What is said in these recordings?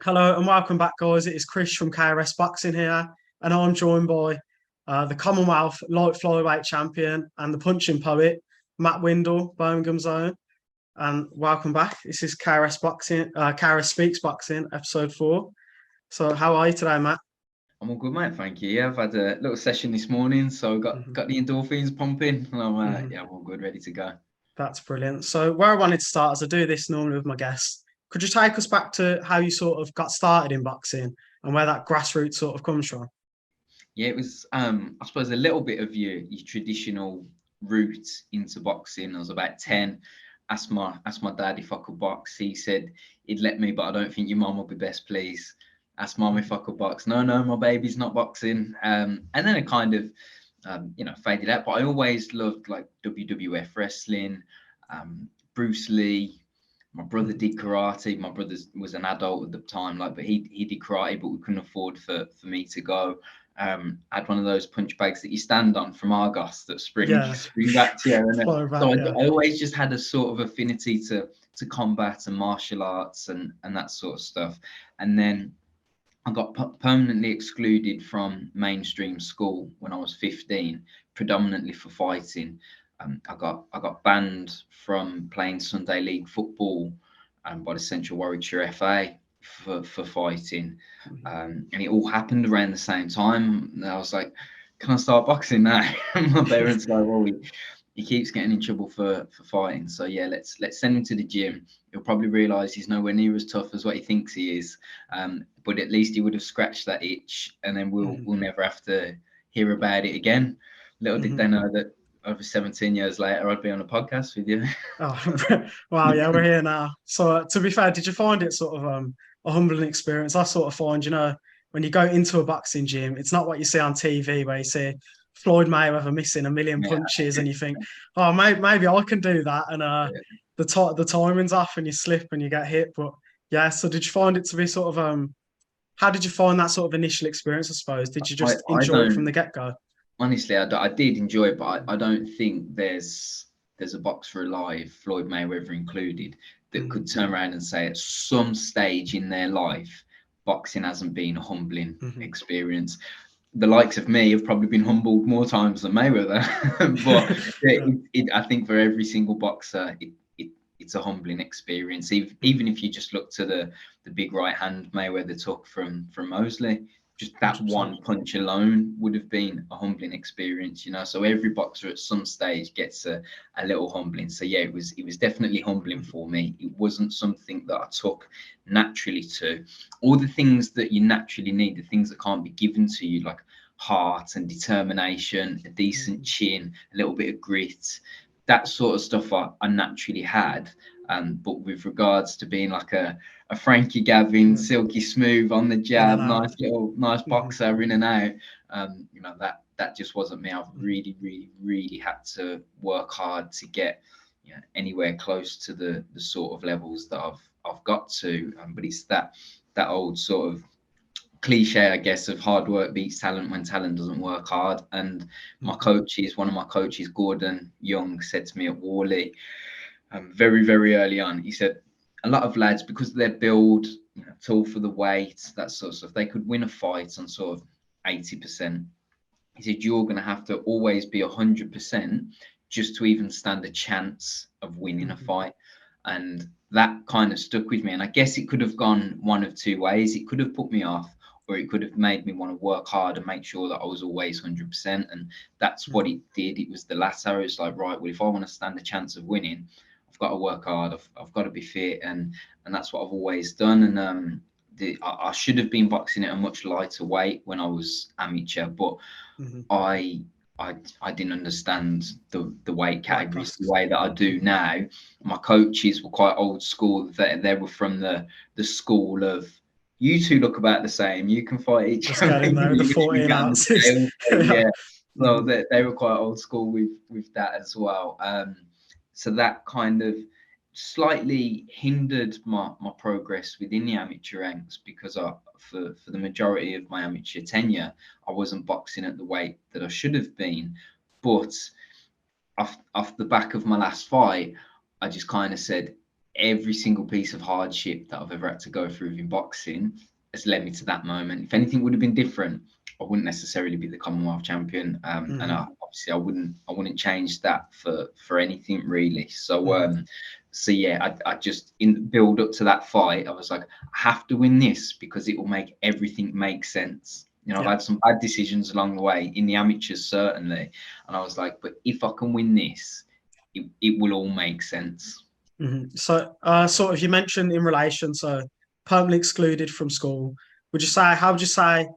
Hello and welcome back, guys. It is Chris from KRS Boxing here, and I'm joined by the Commonwealth Light-Flyweight Champion and the punching poet, Matt Windle, Birmingham Zone. And welcome back. This is KRS Boxing, KRS Speaks Boxing, episode 4. So, how are you today, Matt? I'm all good, mate. Thank you. Yeah, I've had a little session this morning, so got the endorphins pumping, and I'm all good, ready to go. That's brilliant. So, where I wanted to start, as I do this normally with my guests, could you take us back to how you sort of got started in boxing and where that grassroots sort of comes from? Yeah, it was I suppose a little bit of your traditional route into boxing. I was about 10. Asked my dad if I could box. He said he'd let me, but I don't think your mum will be best pleased. Asked mum if I could box. No, my baby's not boxing. And then it kind of faded out. But I always loved like WWF wrestling, Bruce Lee. My brother did karate. My brother was an adult at the time, but he did karate, but we couldn't afford for me to go. Had one of those punch bags that you stand on from Argos that spring back to you. And I always just had a sort of affinity to combat and martial arts and that sort of stuff. And then I got permanently excluded from mainstream school when I was 15, predominantly for fighting. I got banned from playing Sunday League football by the Central Warwickshire FA for fighting, and it all happened around the same time. And I was like, "Can I start boxing now?" My parents go, "Well, he keeps getting in trouble for fighting, so yeah, let's send him to the gym. He'll probably realise he's nowhere near as tough as what he thinks he is, but at least he would have scratched that itch, and then we'll never have to hear about it again." Little did they know that over 17 years later, I'd be on a podcast with you. Oh, wow, yeah, we're here now. So, to be fair, did you find it sort of a humbling experience? I sort of find, when you go into a boxing gym, it's not what you see on TV where you see Floyd Mayweather missing a million punches and you think, oh, maybe I can do that. And the timing's off and you slip and you get hit. But yeah, so did you find it to be sort of, how did you find that sort of initial experience, I suppose? Did you just enjoy it from the get-go? Honestly, I did enjoy it, but I don't think there's a boxer alive, Floyd Mayweather included, that could turn around and say at some stage in their life, boxing hasn't been a humbling experience. The likes of me have probably been humbled more times than Mayweather, but I think for every single boxer, it's a humbling experience. Even if you just look to the big right hand Mayweather took from Mosley, just that 100%. One punch alone would have been a humbling experience, So every boxer at some stage gets a little humbling. So yeah, it was definitely humbling for me. It wasn't something that I took naturally to. All the things that you naturally need, the things that can't be given to you, like heart and determination, a decent chin, a little bit of grit, that sort of stuff I naturally had. But with regards to being like a Frankie Gavin, silky smooth on the jab, nice boxer in and out, that just wasn't me. I've really had to work hard to get anywhere close to the sort of levels that I've got to. But it's that old sort of cliche, I guess, of hard work beats talent when talent doesn't work hard. And one of my coaches, Gordon Young, said to me at Worley, very, very early on, he said, a lot of lads, because of their build, tall for the weight, that sort of stuff, they could win a fight on sort of 80%. He said, you're going to have to always be 100% just to even stand a chance of winning a fight. And that kind of stuck with me. And I guess it could have gone one of two ways. It could have put me off, or it could have made me want to work hard and make sure that I was always 100%. And that's what it did. It was the latter. It's like, right, well, if I want to stand a chance of winning, I've got to work hard. I've got to be fit, and that's what I've always done. And I should have been boxing at a much lighter weight when I was amateur, but I didn't understand the weight categories the way that I do now. My coaches were quite old school. They were from the school of, you two look about the same. You can fight each other. The 14 ounces. Yeah. So they were quite old school with that as well. So that kind of slightly hindered my progress within the amateur ranks, because for the majority of my amateur tenure, I wasn't boxing at the weight that I should have been. But off the back of my last fight, I just kind of said, every single piece of hardship that I've ever had to go through in boxing has led me to that moment. If anything would have been different, I wouldn't necessarily be the Commonwealth champion, and obviously I wouldn't change that for anything really. So so yeah, I just, in the build up to that fight, I was like, I have to win this because it will make everything make sense. You know, I've had some bad decisions along the way in the amateurs certainly, and I was like, but if I can win this, it will all make sense. So, sort of, you mentioned in relation, so permanently excluded from school. Would you say, how would you say,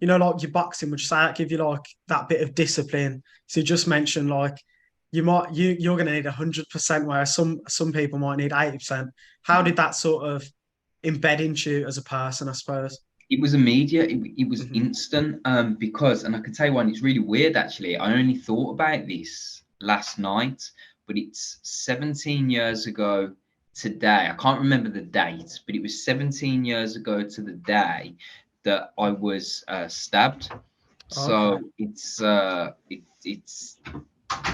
you know, like your boxing, would you say that give you like that bit of discipline? So you just mentioned like you're going to need 100%, where some people might need 80%. How did that sort of embed into you as a person, I suppose? It was immediate. It was instant. Because, and I can tell you one, it's really weird actually. I only thought about this last night, but it's 17 years ago today. I can't remember the date, but it was 17 years ago to the day that I was stabbed. So it's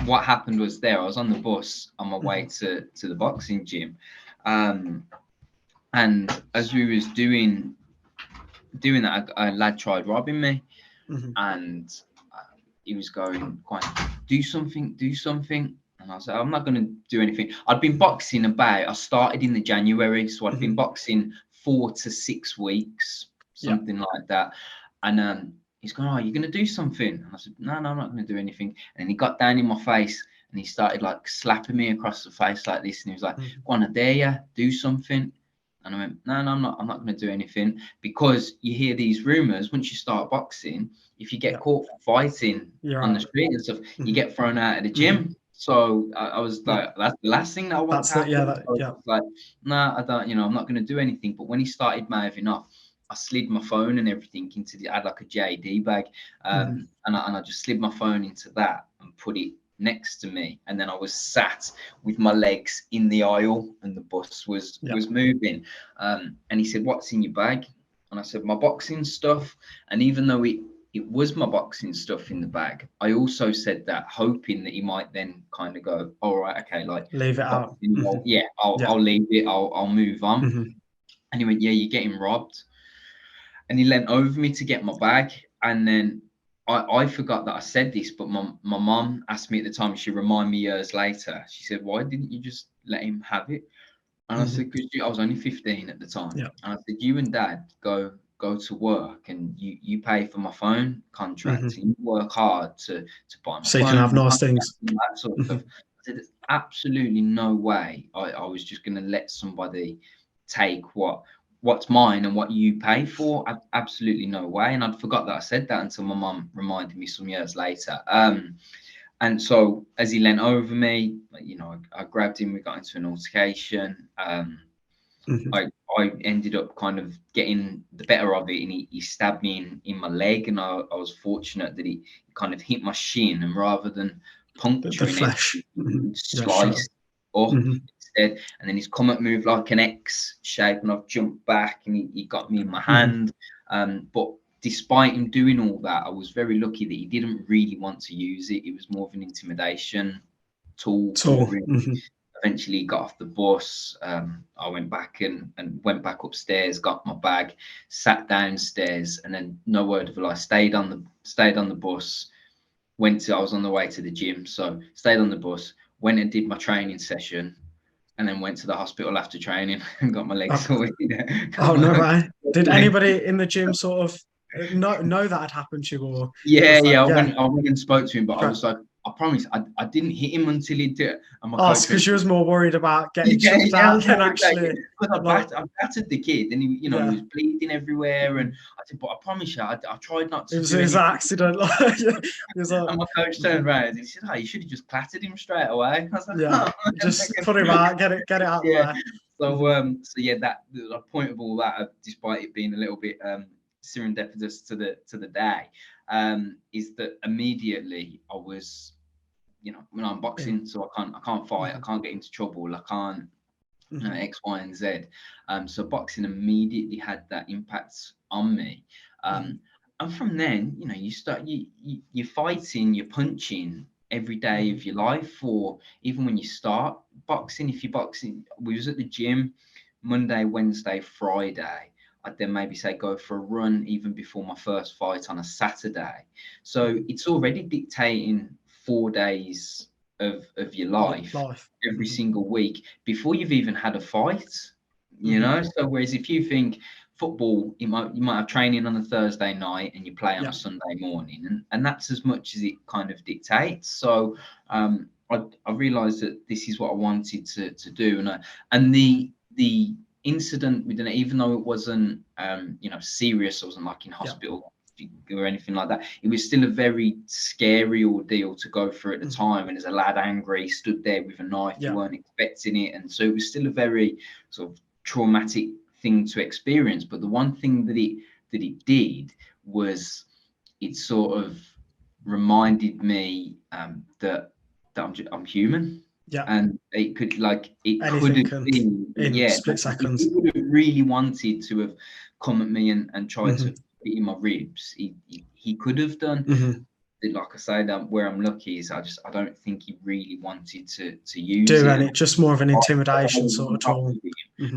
what happened was, there I was on the bus on my way to the boxing gym, and as we was doing that, a lad tried robbing me, and he was going, do something, and I was like, I'm not going to do anything. I'd been boxing I started in the January, so I'd been boxing 4 to 6 weeks, something like that. And he's going, oh, you're going to do something? And I said, no, I'm not going to do anything. And he got down in my face and he started like slapping me across the face like this, and he was like, go on, I dare you, do something. And I went, no, I'm not going to do anything, because you hear these rumors once you start boxing, if you get caught fighting on the street and stuff, you get thrown out of the gym. So I was like, that's the last thing that I want to happen. I was like, no, I don't, I'm not going to do anything. But when he started mouthing off, I slid my phone and everything I had like a JD bag, and I just slid my phone into that and put it next to me, and then I was sat with my legs in the aisle, and the bus was moving, and he said, what's in your bag? And I said, my boxing stuff. And even though it was my boxing stuff in the bag, I also said that hoping that he might then kind of go, all right, okay, like, leave it out. I'll leave it, I'll move on. And he went, yeah, you're getting robbed. And he leant over me to get my bag, and then I forgot that I said this, but my mum asked me at the time, she reminded me years later, she said, why didn't you just let him have it? And I said, because I was only 15 at the time. And I said, you and Dad go to work, and you pay for my phone contract, and you work hard to buy my so phone. You can have nice things. That sort of stuff. I said, there's absolutely no way I was just going to let somebody take what's mine and what you pay for. Absolutely no way. And I'd forgot that I said that until my mum reminded me some years later. And so as he leant over me, I grabbed him, we got into an altercation. I ended up kind of getting the better of it, and he stabbed me in my leg, and I was fortunate that he kind of hit my shin, and rather than puncturing it, sliced up instead. And then he's come up, moved like an X shape, and I've jumped back, and he got me in my hand. But despite him doing all that, I was very lucky that he didn't really want to use it. It was more of an intimidation tool for him. Eventually got off the bus. I went back and went back upstairs, got my bag, sat downstairs, and then no word of a lie, stayed on the bus. I was on the way to the gym, so stayed on the bus, went and did my training session, and then went to the hospital after training and got my legs sorted. Oh, no way. Did anybody in the gym sort of know that had happened to you? Or I went and spoke to him, but I was like, I promise I didn't hit him until he did it. Because you was more worried about getting chucked out than actually. I battered the kid, and he was bleeding everywhere, and I said, but I promise you, I tried not to. It was an accident. And my coach turned around and he said, "Oh, you should have just clattered him straight away." I was like, just put him out, get it out there. So that the point of all that, despite it being a little bit serendipitous to the day, is that immediately I was, when I'm boxing, so I can't fight, I can't get into trouble, I can't X, Y, and Z. So boxing immediately had that impact on me. And from then, you start you're fighting, you're punching every day of your life, or even when you start boxing. If you're boxing, we was at the gym Monday, Wednesday, Friday. I'd then maybe say go for a run even before my first fight on a Saturday. So it's already dictating 4 days of your life every single week before you've even had a fight, you know. So whereas if you think football, you might have training on a Thursday night and you play on a Sunday morning, and that's as much as it kind of dictates. So I realized that this is what I wanted to do, and the incident with it, even though it wasn't you know, serious, I wasn't like in hospital or anything like that, it was still a very scary ordeal to go through at the time. And as a lad, angry, stood there with a knife, you weren't expecting it, and so it was still a very sort of traumatic thing to experience. But the one thing that it did was it sort of reminded me that I'm human. And it could have been in split seconds. If he would have really wanted to have come at me and tried to hit in my ribs, he could have done. Like I say, that where I'm lucky is I don't think he really wanted to use it. And it's just more of an intimidation sort of tool.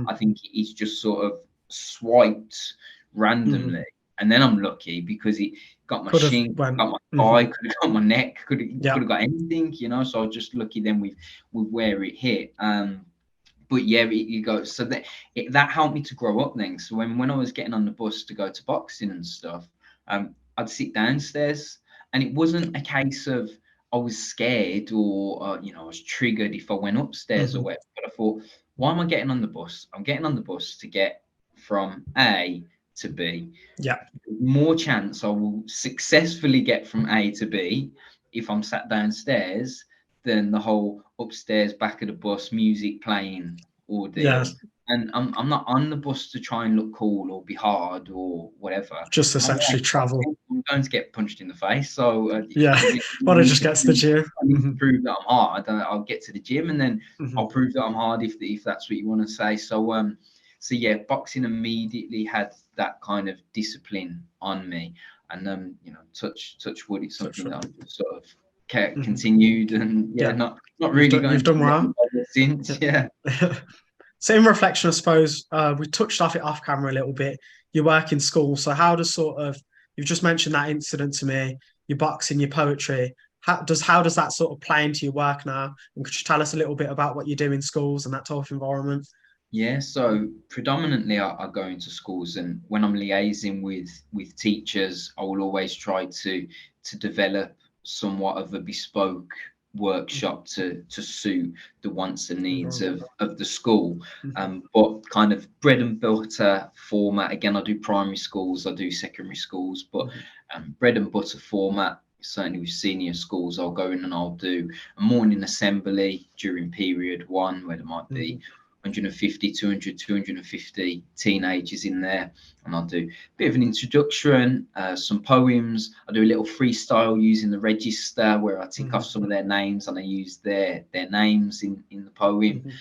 I think he's just sort of swiped randomly, and then I'm lucky because he got my shin, got my thigh, could have got my neck, could have got anything, you know. So I was just lucky then with where it hit. But yeah, you go. So that helped me to grow up then. So when I was getting on the bus to go to boxing and stuff, I'd sit downstairs, and it wasn't a case of I was scared or you know, I was triggered if I went upstairs or whatever. But I thought, why am I getting on the bus? I'm getting on the bus to get from A to B. More chance I will successfully get from A to B if I'm sat downstairs than the whole upstairs back of the bus music playing ordeal. And I'm not on the bus to try and look cool or be hard or whatever. Just essentially travel. I'm going to get punched in the face. So but it just gets to the gym. I need to prove that I'm hard. I'll get to the gym, and then I'll prove that I'm hard if that's what you want to say. So so yeah, boxing immediately had that kind of discipline on me, and you know, touch wood, it's something that I've sort of continued, and not really you've done well since. So in reflection, I suppose we touched off camera a little bit. You work in school, so how does you've just mentioned that incident to me, your boxing, your poetry, how does that sort of play into your work now? And could you tell us a little bit about what you do in schools and that type of environment? Yeah, so predominantly I go into schools, and when I'm liaising with teachers, I will always try to develop somewhat of a bespoke workshop to suit the wants and needs of the school. But kind of bread and butter format, again, I do primary schools, I do secondary schools, but bread and butter format, certainly with senior schools, I'll go in and I'll do a morning assembly during period 1 where there might be 150, 200, 250 teenagers in there, and I'll do a bit of an introduction, some poems. I do a little freestyle using the register where I tick off some of their names and I use their names in the poem.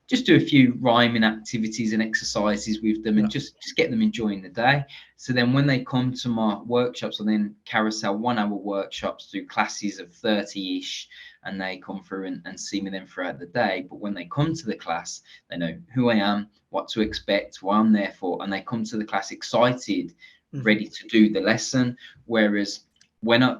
Just do a few rhyming activities and exercises with them, and just get them enjoying the day. So then when they come to my workshops, I then carousel 1 hour workshops, do classes of 30-ish, and they come through and see me then throughout the day. But when they come to the class, they know who I am, what to expect, what I'm there for, and they come to the class excited, ready to do the lesson. Whereas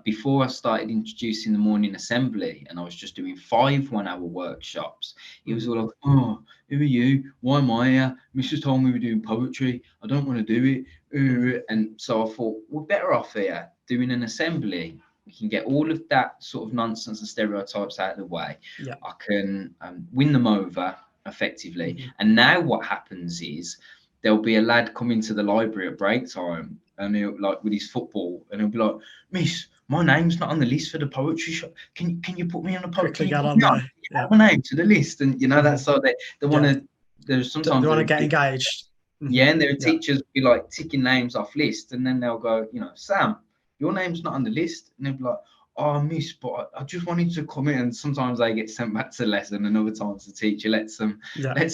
before I started introducing the morning assembly and I was just doing 5 1-hour workshops, it was all like, oh, who are you? Why am I here? Mrs. told me we were doing poetry. I don't want to do it. And so I thought, we're better off here doing an assembly. We can get all of that sort of nonsense and stereotypes out of the way. I can win them over effectively. And now what happens is there'll be a lad coming to the library at break time, and he'll, like, with his football, and he'll be like, Miss, my name's not on the list for the poetry shop. Can you put me on the poetry? Get on there. My name to the list. And you know, that's so they want to. There's sometimes they want to get engaged. And there are teachers be like ticking names off lists, and then they'll go, you know, Sam, your name's not on the list, and they'll be like, oh, miss, but I just wanted to come in. And sometimes they get sent back to lesson, and other times the teacher lets them stay.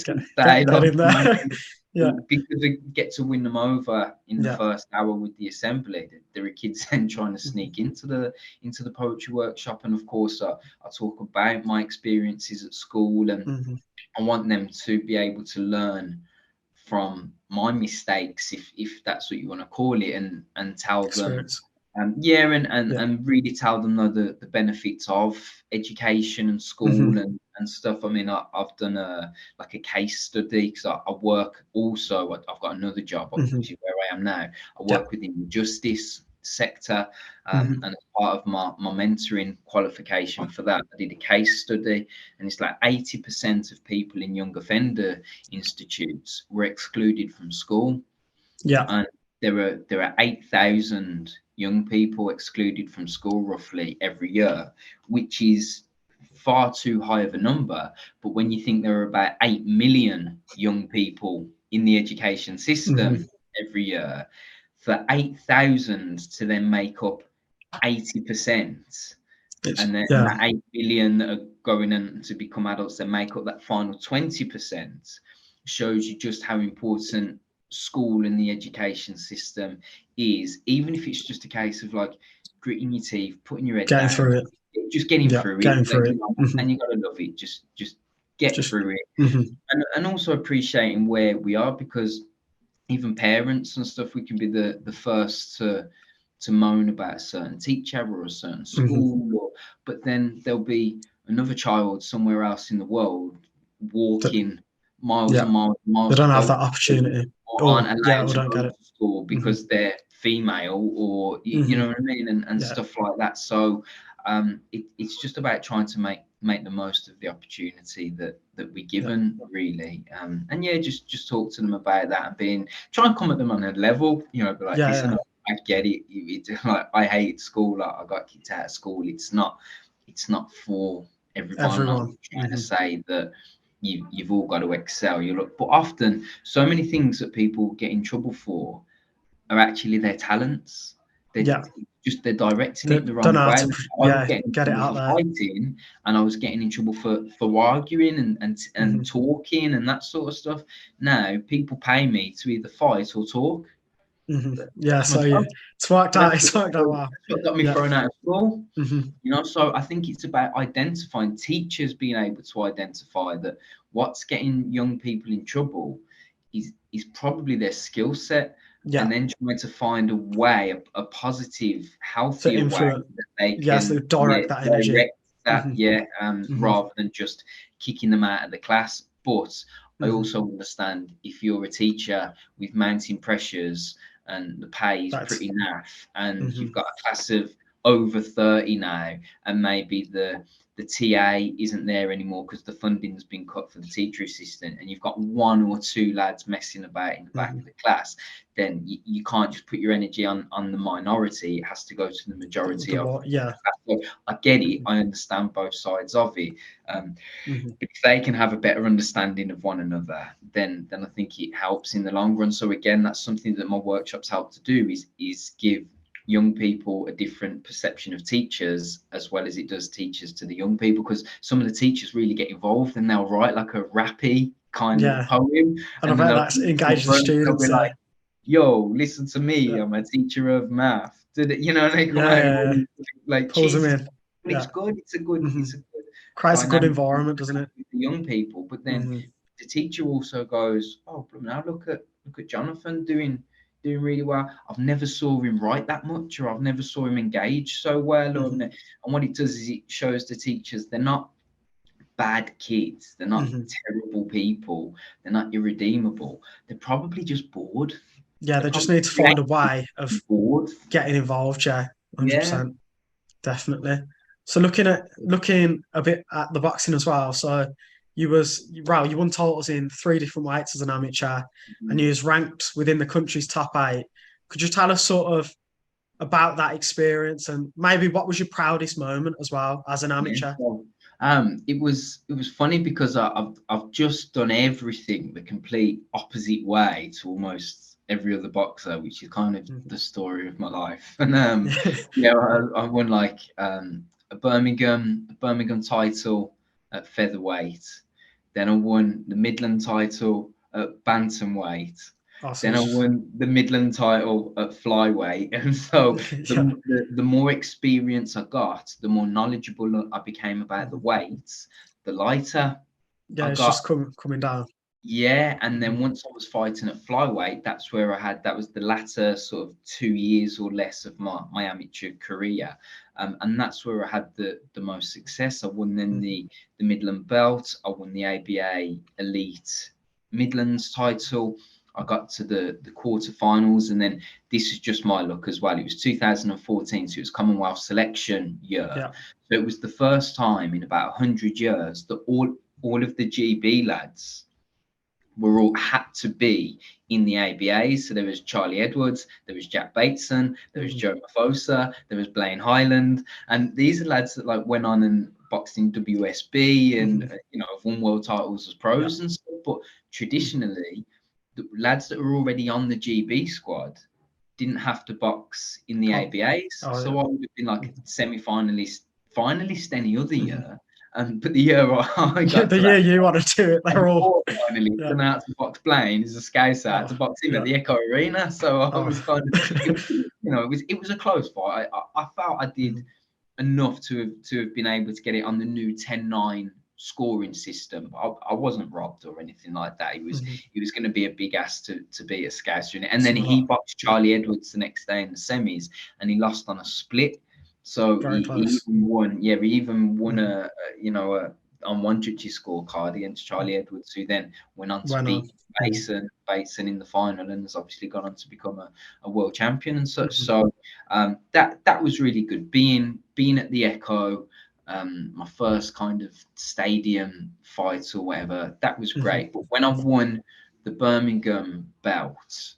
Yeah. Because we get to win them over in the Yeah. first hour with the assembly. There are kids then trying to sneak into the poetry workshop, and of course I talk about my experiences at school, and I want them to be able to learn from my mistakes, if that's what you want to call it, and tell them and really tell them the benefits of education and school and stuff. I mean, I've done a case study because I work also. I've got another job, which is where I am now. I work within the justice sector, and as part of my mentoring qualification for that, I did a case study, and it's like 80% of people in young offender institutes were excluded from school. Yeah. And there are 8,000 young people excluded from school roughly every year, which is far too high of a number. But when you think there are about 8 million young people in the education system every year, for 8,000 to then make up 80%, and then that 8 billion that are going in to become adults that make up that final 20%, shows you just how important school and the education system is, even if it's just a case of like gritting your teeth, putting your head Getting down, through it. just getting through Getting it, through it. And you gotta love it. Just get through it, and also appreciating where we are, because even parents and stuff, we can be the first to moan about a certain teacher or a certain school, but then there'll be another child somewhere else in the world walking miles and miles and miles. They don't have that opportunity, or aren't allowed to don't go get to school because they're female, or you know what I mean, and stuff like that. So it's just about trying to make the most of the opportunity that we're given, really. And just talk to them about that, and try and come at them on a level, be like, listen, I get it. Like, I hate school. Like, I got kicked out of school. It's not for everyone. I'm not trying to say that you've all got to excel. But often so many things that people get in trouble for are actually their talents. They're directing it the wrong way. I was getting in trouble for fighting, and I was getting in trouble for arguing and talking and that sort of stuff. Now people pay me to either fight or talk. It's worked out. It's worked out well. That's what got me thrown out of school. So I think it's about identifying, teachers being able to identify that what's getting young people in trouble is probably their skill set, and then trying to find a way, a positive, healthier way that they can direct that energy. Rather than just kicking them out of the class. But I also understand, if you're a teacher with mounting pressures and the pay is pretty naff, and you've got a class of over 30 now, and maybe the TA isn't there anymore because the funding's been cut for the teacher assistant, and you've got one or two lads messing about in the back of the class, then you can't just put your energy on the minority. It has to go to the majority of So I get it. I understand both sides of it. But if they can have a better understanding of one another, then I think it helps in the long run. So again, that's something that my workshops help to do, is give young people a different perception of teachers, as well as it does teachers to the young people, because some of the teachers really get involved and they'll write like a rappy kind of poem, and I bet that's engaging students. Like, yo, listen to me, I'm a teacher of math. Like pulls them in. It's good. It's a good creates a good environment, doesn't it, with the young people? But then the teacher also goes, oh, now look at Jonathan doing really well. I've never saw him write that much, or I've never saw him engage so well. And what it does is it shows the teachers they're not bad kids, they're not terrible people, they're not irredeemable. They're probably just bored. They just need to find a way of getting involved. 100%, definitely. So looking a bit at the boxing as well. So you won titles in 3 different weights as an amateur, and you was ranked within the country's top 8. Could you tell us sort of about that experience, and maybe what was your proudest moment as well as an amateur? It was funny because I've just done everything the complete opposite way to almost every other boxer, which is kind of the story of my life. And I won like a Birmingham title at featherweight. Then I won the Midland title at Bantamweight. Awesome. Then I won the Midland title at Flyweight. And so the more experience I got, the more knowledgeable I became about the weights, the lighter Yeah, I it's got. just coming down. Yeah, and then once I was fighting at flyweight, that's where that was the latter sort of 2 years or less of my amateur career. And that's where I had the most success. I won then the Midland belt, I won the ABA Elite Midlands title. I got to the quarterfinals, and then this is just my luck as well. It was 2014, so it was Commonwealth selection year. Yeah. So it was the first time in about 100 years that all of the GB lads were all had to be in the ABA. So there was Charlie Edwards, there was Jack Bateson, there was Joe Mafosa, there was Blaine Highland, and these are lads that like went on and boxed in WSB and you know have won world titles as pros and stuff. But traditionally, the lads that were already on the GB squad didn't have to box in the ABAs. So I would have been like a finalist any other year. But the year I got the year you want to do it, they're all finally gone out to box Blaine as a scout out to box him at the Echo Arena. So I was kind of, you know, it was a close fight. I felt I did enough to have been able to get it on the new 10-9 scoring system. I wasn't robbed or anything like that. He was going to be a big ass to beat a scouser in it. And then he boxed Charlie Edwards the next day in the semis, and he lost on a split. So he even won a on one judge's scorecard against Charlie Edwards, who then went on to beat Bateson in the final, and has obviously gone on to become a world champion and such. So that was really good. Being at the Echo, my first kind of stadium fight or whatever, that was great. But when I've won the Birmingham belt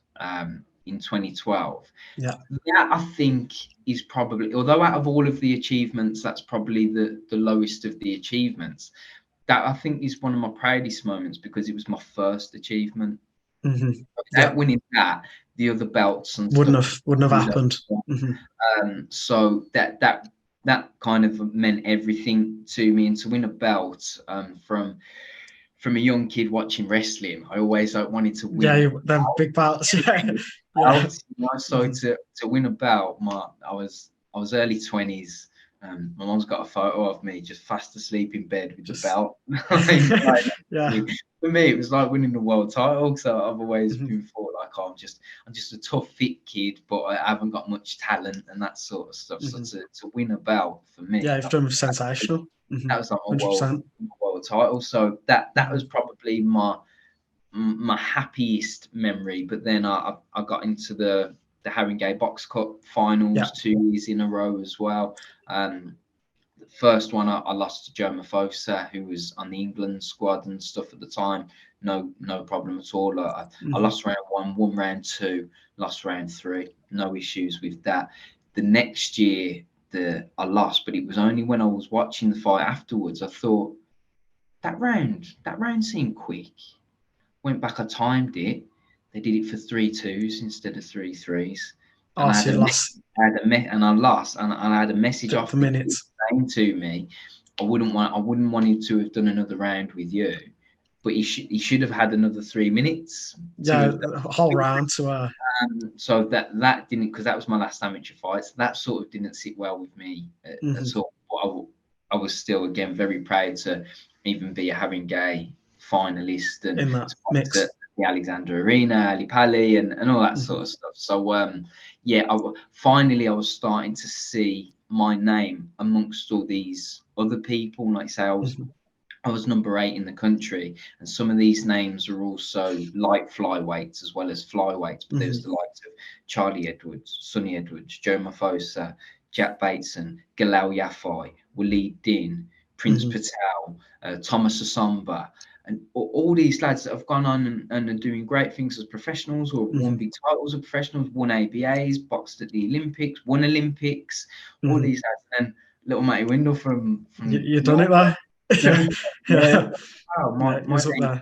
in 2012, that I think is probably, although out of all of the achievements, that's probably the lowest of the achievements. That I think is one of my proudest moments because it was my first achievement. Without winning that, the other belts and wouldn't have happened. So that kind of meant everything to me, and to win a belt from a young kid watching wrestling, I always wanted to win. Yeah, them big belts. So to win a belt, I was early 20s. My mom's got a photo of me just fast asleep in bed with the belt. For me, it was like winning the world title. So I've always been thought like, oh, I'm just a tough, fit kid, but I haven't got much talent and that sort of stuff. So to win a belt for me, you've done sensational. That was like a world title. So that was probably my happiest memory. But then I got into the Haringey Boxcup finals 2 years in a row as well. The first one I lost to Joe Mafosa, who was on the England squad and stuff at the time. No problem at all. I lost round 1, won round 2, lost round 3. No issues with that. The next year I lost, but it was only when I was watching the fight afterwards. I thought that round seemed quick. Went back, I timed it. They did it for 3-2s instead of 3-3s. And I lost, and I had a message off the minutes saying to me, I wouldn't want to have done another round with you, but he should have had another 3 minutes. A whole round to. So that didn't, because that was my last amateur fight. So that sort of didn't sit well with me at all. But I was still again very proud to even be a Haringey finalist and in that mix. The Alexander Arena, Ali Pali, and all that sort of stuff. So finally I was starting to see my name amongst all these other people. Like say I was number 8 in the country, and some of these names are also light flyweights as well as flyweights. But there's the likes of Charlie Edwards, Sonny Edwards, Joe Mafosa, Jack Bateson, Galal Yafai, Waleed Din, Prince Patel, Thomas Asomba. And all these lads that have gone on and are doing great things as professionals, or won big titles as professionals, won ABAs, boxed at the Olympics, won Olympics, all these lads. And little Matty Windle from you done it there. Wow, my name,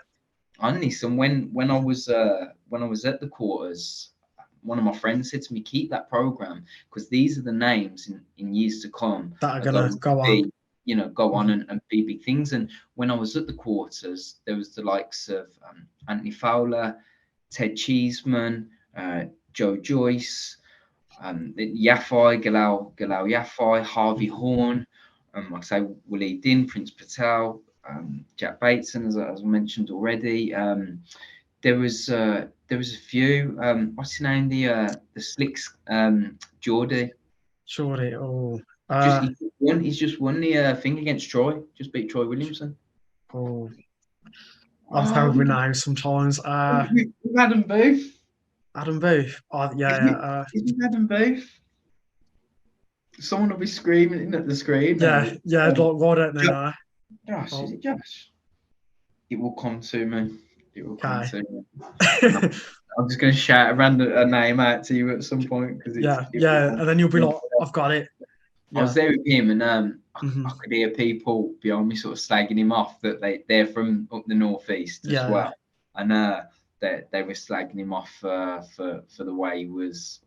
honest. And when I was at the quarters, one of my friends said to me, keep that program, because these are the names in years to come that are gonna go on. you know, go on and be big things. And when I was at the quarters, there was the likes of Anthony Fowler, Ted Cheeseman, Joe Joyce, Yafai, Galal Yafai, Harvey Horn, like I say, Willie Din, Prince Patel, Jack Bateson, as I mentioned already. There was a few. What's his name? The Slicks, Geordie. Geordie. Oh, He's just won the thing against Troy. Just beat Troy Williamson. Oh, I'm terrible with names sometimes. Adam Booth. Adam Booth. Oh, yeah. Isn't Adam Booth? Someone will be screaming at the screen. Yeah. Like, why don't they know? Josh, is it Josh? It will come to me. It will come to me. I'm just going to shout a name out to you at some point. And then you'll be like, I've got it. I was there with him, and I could hear people behind me sort of slagging him off that they're from up the northeast as well, and they were slagging him off for the way he was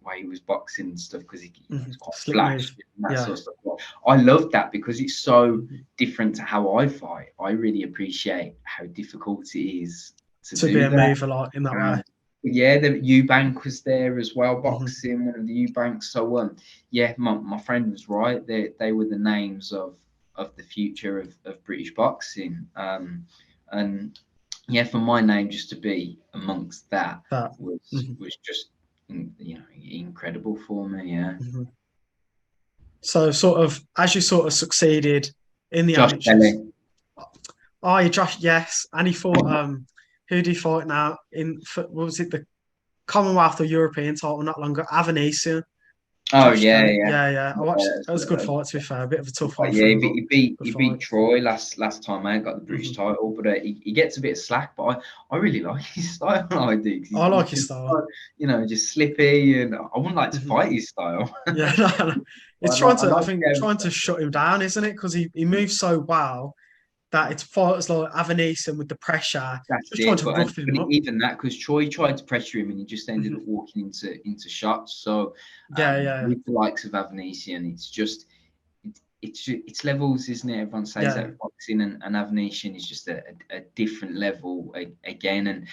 boxing and stuff, because he was quite flash and that sort of stuff. I loved that because it's so different to how I fight. I really appreciate how difficult it is to be a mover like in that way. Yeah, the Eubank was there as well, boxing, one of the Eubanks. So my friend was right. They were the names of the future of British boxing. And yeah, for my name just to be amongst that was just, you know, incredible for me. Yeah. So sort of as you sort of succeeded in the amateurs. Oh, Josh, yes, and he fought. Who do you fight now? What was it, the Commonwealth or European title not longer? Avanesian. Oh, Josh, yeah. I watched. That was a good fight, to be fair. A bit of a tough one. Yeah, he beat Troy last time out, got the British title, but he gets a bit of slack. But I really like his style. I do. I like his style. You know, just slippy, and I wouldn't like to fight his style. Yeah, no. It's trying to shut him down, isn't it? Because he moves so well that it's fighters like Avanesian with the pressure. That's just trying to rough him up. Even that, because Troy tried to pressure him and he just ended up walking into shots. So with the likes of Avanesian, it's just it's levels, isn't it? Everyone says that boxing and Avanesian is just a different level again, and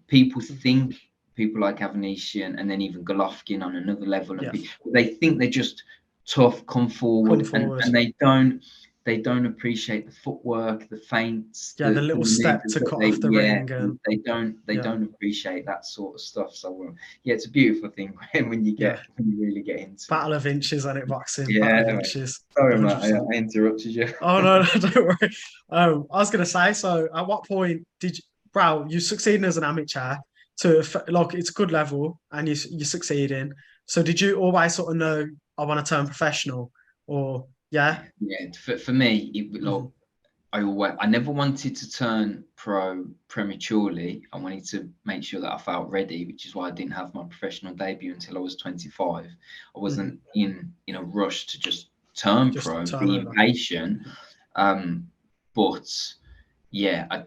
people think people like Avanesian and then even Golovkin on another level, and they think they're just tough, come forward. And they don't appreciate the footwork, the feints, the little step to cut off the ring, and they don't appreciate that sort of stuff. So it's a beautiful thing when you really get into battle of inches, and it boxing. Battle of inches. Sorry, Matt, I interrupted you. Oh no, don't worry. I was gonna say, so at what point did you succeeding as an amateur to, like, it's a good level and you're succeeding? So did you always sort of know I want to turn professional, or? Yeah. For me, I never wanted to turn pro prematurely. I wanted to make sure that I felt ready, which is why I didn't have my professional debut until I was 25. I wasn't in a rush to just turn pro, be impatient. But yeah,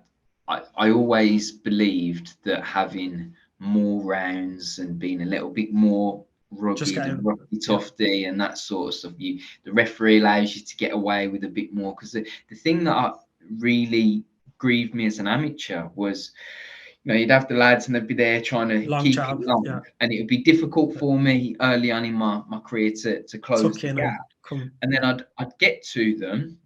I always believed that having more rounds and being a little bit more rugged and rocky tufty and that sort of stuff, the referee allows you to get away with a bit more. Because the thing that really grieved me as an amateur was, you know, you'd have the lads and they'd be there trying to keep it long, and it would be difficult for me early on in my career to close the gap. And then I'd get to them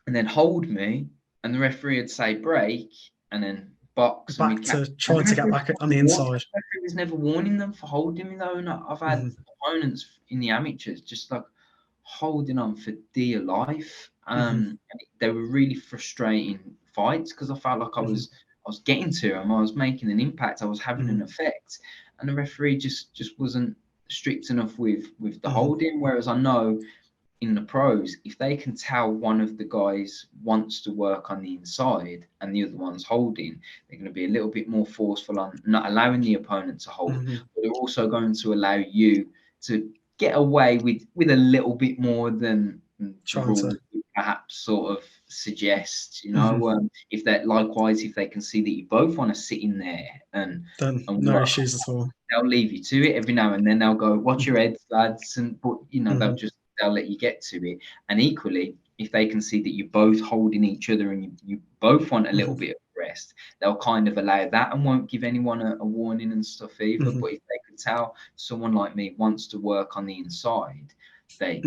and then hold me, and the referee would say break, and then box back to trying to get back on the inside. He was never warning them for holding me though, and I've had opponents in the amateurs just like holding on for dear life. And they were really frustrating fights because I felt like I was getting to them, I was making an impact, I was having an effect, and the referee just wasn't strict enough with the holding. Whereas I know in the pros, if they can tell one of the guys wants to work on the inside and the other one's holding, they're going to be a little bit more forceful on not allowing the opponent to hold, but they're also going to allow you to get away with a little bit more than perhaps sort of suggest, you know. If they can see that you both want to sit in there and no issues at all, they'll leave you to it. Every now and then they'll go, watch your heads, lads, but you know, they'll let you get to it. And equally, if they can see that you're both holding each other and you both want a little bit of rest, they'll kind of allow that and won't give anyone a warning and stuff either. But if they could tell someone like me wants to work on the inside, they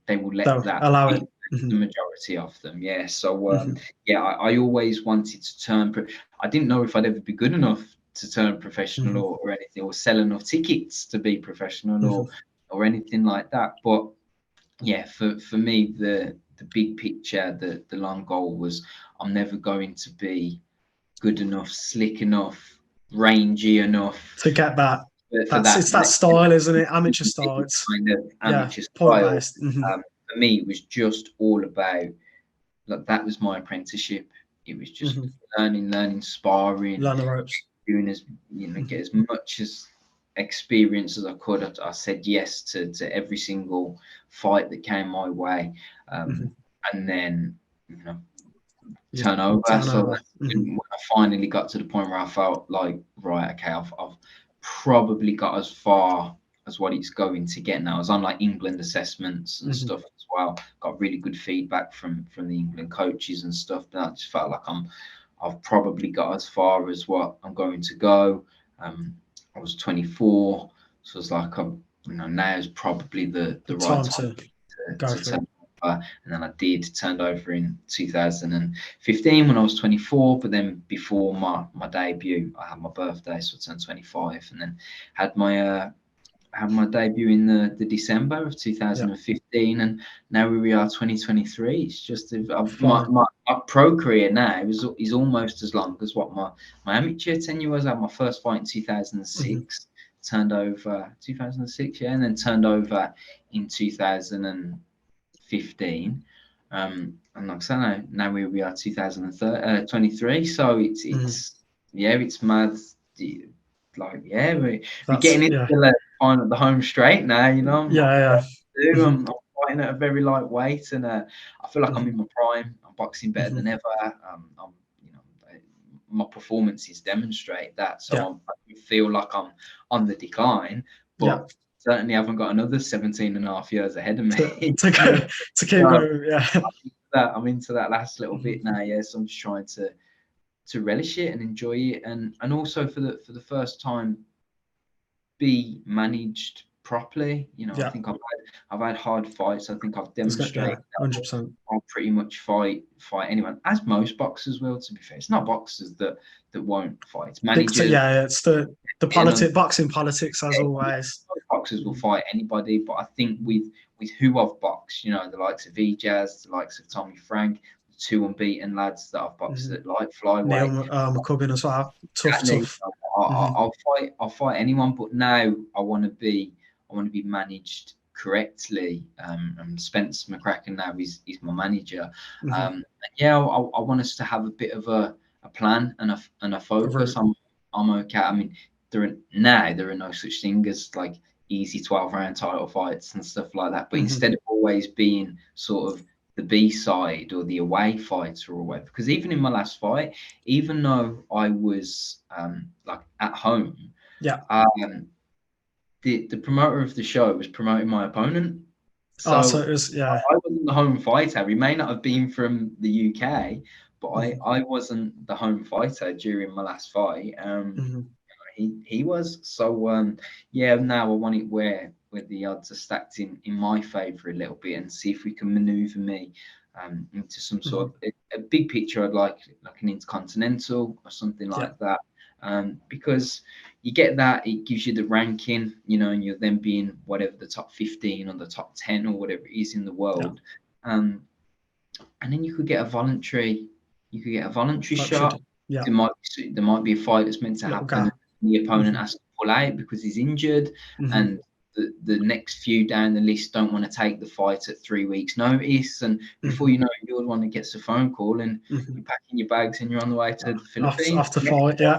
will let that allow it. The majority of them, yeah. So yeah, I always wanted to turn. I didn't know if I'd ever be good enough to turn professional or anything, or sell enough tickets to be professional or anything like that. But yeah, for me, the big picture, the long goal was I'm never going to be good enough, slick enough, rangy enough to get that. It's that style, isn't it? Amateur style. It's kind of amateur point style. based. For me, it was just all about, like, that was my apprenticeship. It was just learning, sparring, learn the ropes, doing as get as much as experience as I could. I said yes to every single fight that came my way, and then turn over. So when I finally got to the point where I felt like, right, okay, I've probably got as far as what it's going to get now. I was on like England assessments and stuff as well. Got really good feedback from the England coaches and stuff. But I just felt like I've probably got as far as what I'm going to go. I was 24, so it's like now is probably the right time to go for it. And then I turned over in 2015 when I was 24. But then before my debut, I had my birthday, so I turned 25, and then had my debut in the December of 2015, and now we are 2023. It's just my pro career now is almost as long as what my amateur tenure was. I had my first fight in 2006, turned over 2006, and then turned over in 2015. And like I said, now we are 2023. So it's mad. Like, we're getting into the home straight now, I'm fighting at a very lightweight, and I feel like I'm in my prime. I'm boxing better than ever. My performances demonstrate that, so I feel like I'm on the decline, but certainly haven't got another 17 and a half years ahead of me to keep going. I'm into that last little bit now, so I'm just trying to relish it and enjoy it, and also for the first time be managed properly. I think I've had hard fights. I think I've demonstrated 100%. I'll pretty much fight anyone, as most boxers will. To be fair, it's not boxers that won't fight. It's managers. It's the boxing politics, as always. Boxers will fight anybody, but I think with who I've boxed, the likes of Ejaz, the likes of Tommy Frank, the 2 unbeaten lads that I've boxed at Light-Flyweight, Neil McCubbin as well. Tough. I'll fight anyone, but now I want to be managed correctly. And Spence McCracken now is my manager. I want us to have a bit of a plan and a focus. I'm okay. I mean, there are no such thing as like easy 12-round title fights and stuff like that. But instead of always being sort of the B side or the away fights or away, because even in my last fight, even though I was like at home, the promoter of the show was promoting my opponent. So it was, I wasn't the home fighter. He may not have been from the UK, but I wasn't the home fighter during my last fight. He was. So now I want it where the odds are stacked in my favour a little bit, and see if we can manoeuvre me into some sort of a big picture. I'd like an intercontinental or something like that, because you get that, it gives you the ranking, and you're then being whatever the top 15 or the top 10 or whatever it is in the world, and then you could get a voluntary shot. There might be a fight that's meant to happen. The opponent has to pull out because he's injured, and the next few down the list don't want to take the fight at 3 weeks' notice, and before you know it, you're the one that gets the phone call, and you're packing your bags and you're on the way to the Philippines after fight. You know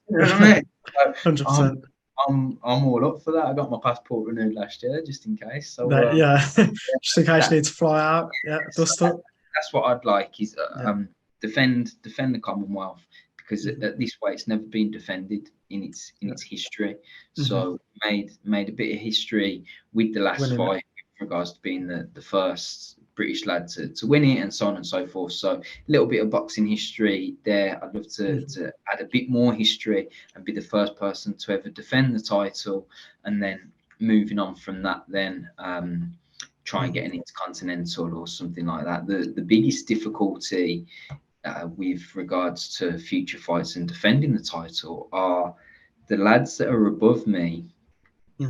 what I mean? 100%. I'm all up for that. I got my passport renewed last year just in case. So just in case you need to fly out. That's what I'd like is defend the Commonwealth, because at this way it's never been defended in its history. So made a bit of history with the last fight with regards to being the first British lad to win it, and so on and so forth. So a little bit of boxing history there. I'd love to add a bit more history and be the first person to ever defend the title, and then moving on from that, then try and get an intercontinental or something like that. The biggest difficulty with regards to future fights and defending the title are the lads that are above me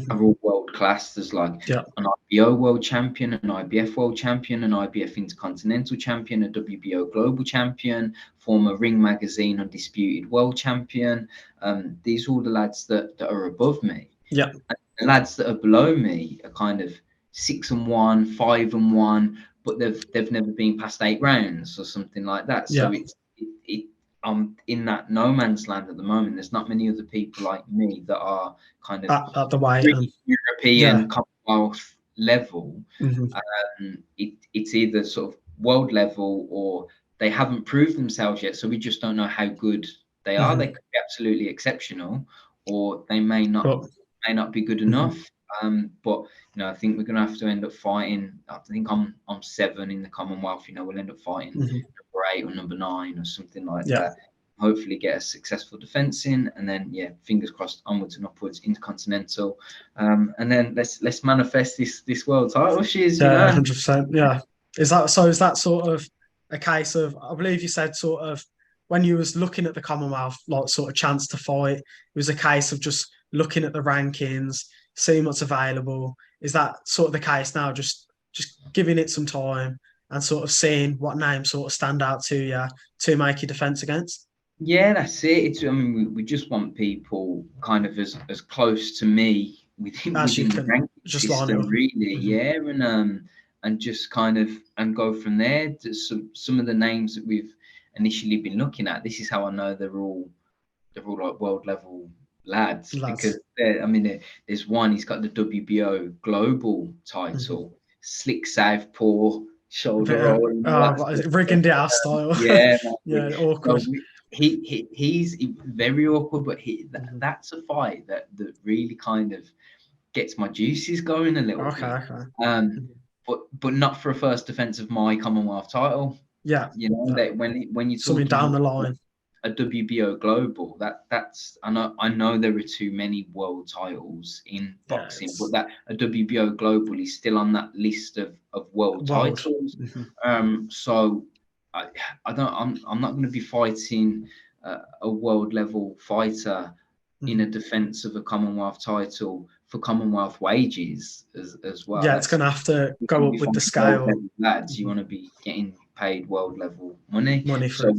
are all world class. There's like an IBO world champion, an IBF world champion, an IBF intercontinental champion, a WBO global champion, former Ring Magazine undisputed world champion. These are all the lads that are above me. Yeah. And the lads that are below me are kind of 6-1, 5-1, but they've never been past 8 rounds or something like that. So I'm in that no man's land at the moment. There's not many other people like me that are kind of at the way European Commonwealth level. It's either sort of world level or they haven't proved themselves yet. So we just don't know how good they are. They could be absolutely exceptional, or they may not be good enough. But you know, I think we're gonna have to end up fighting. I think I'm 7 in the Commonwealth. You know, we'll end up fighting number 8 or number 9 or something like that. Hopefully, get a successful defense in, and then fingers crossed, onwards and upwards, intercontinental, and then let's manifest this world title. Shiz, 100%. Yeah, is that sort of a case of? I believe you said sort of when you was looking at the Commonwealth, like sort of chance to fight, it was a case of just looking at the rankings, seeing what's available. Is that sort of the case now? Just giving it some time and sort of seeing what names sort of stand out to you to make your defence against? Yeah, that's it. I mean, we just want people kind of as close to me within the ranking system, really. And just kind of go from there. Some of the names that we've initially been looking at, this is how I know they're all like world level lads. Because there's one, he's got the WBO global title, slick southpaw shoulder roll, rigging our style. Awkward. So he's very awkward, but that's a fight that really kind of gets my juices going a little bit. But not for a first defense of my Commonwealth title. That when you something down the line, a WBO global, that's I know there are too many world titles in boxing, but that a WBO global is still on that list of world titles. So I'm not going to be fighting a world level fighter in a defense of a Commonwealth title for Commonwealth wages as well. It's going to have to go up with the scale. Lads, you want to be getting paid world level money for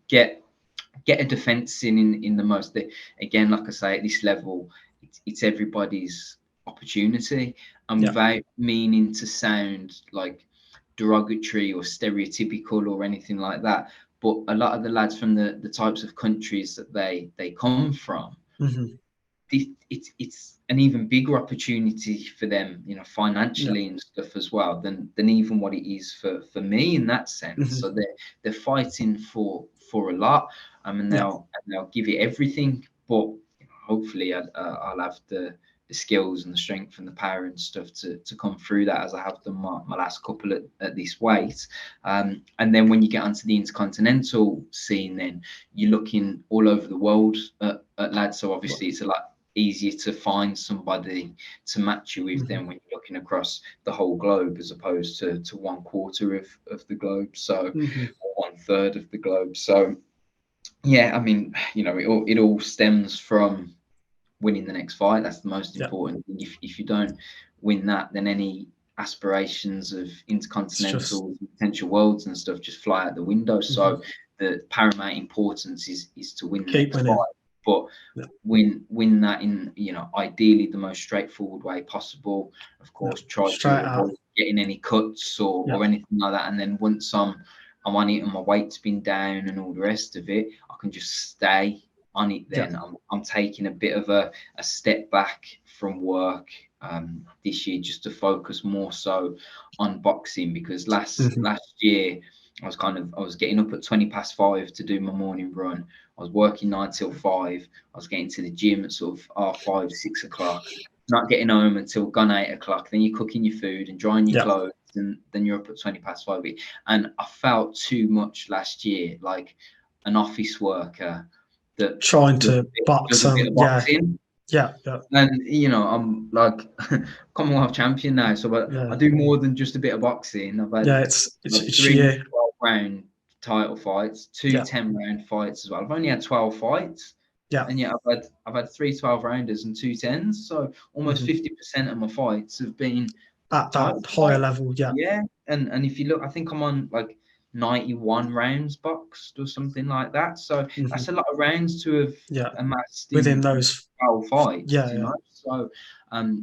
get a defense in the most. Again, like I say, at this level, it's everybody's opportunity, and without meaning to sound like derogatory or stereotypical or anything like that, but a lot of the lads from the types of countries that they come from, it's an even bigger opportunity for them, you know, financially and stuff as well than even what it is for me in that sense. So they're fighting for a lot, and they'll give it everything, but hopefully I'll have the skills and the strength and the power and stuff to come through that, as I have done my last couple at this weight. And then when you get onto the intercontinental scene, then you're looking all over the world at lads. So obviously it's a lot easier to find somebody to match you with them when you're looking across the whole globe, as opposed to 1/4 of the globe, so or 1/3 of the globe. So I mean, you know, it all stems from winning the next fight. That's the most important thing. If you don't win that, then any aspirations of intercontinental potential worlds and stuff just fly out the window. So the paramount importance is to win the next fight, but win that in, you know, ideally the most straightforward way possible. Of course, try to avoid getting any cuts or anything like that. And then once I'm on it and my weight's been down and all the rest of it, I can just stay on it. Then I'm taking a bit of a step back from work this year, just to focus more so on boxing, because last year I was getting up at 5:20 to do my morning run. I was working 9 till 5. I was getting to the gym at sort of 5, 6 o'clock, not getting home until gone 8 o'clock. Then you're cooking your food and drying your clothes then you're up at 20 past 5. And I felt too much last year, like an office worker that trying to box does a bit of boxing. Yeah. And I'm like Commonwealth champion now, so I do more than just a bit of boxing. I've had it's 3 12-round title fights, 2 10-round fights as well. I've only had 12 fights. Yeah. And yet I've had 3 12-rounders and 2 10s. So almost 50% of my fights have been at that higher level. Yeah. Yeah. And if you look, I think I'm on like 91 rounds boxed or something like that. So that's a lot of rounds to have amassed within those 12 fights. Yeah. So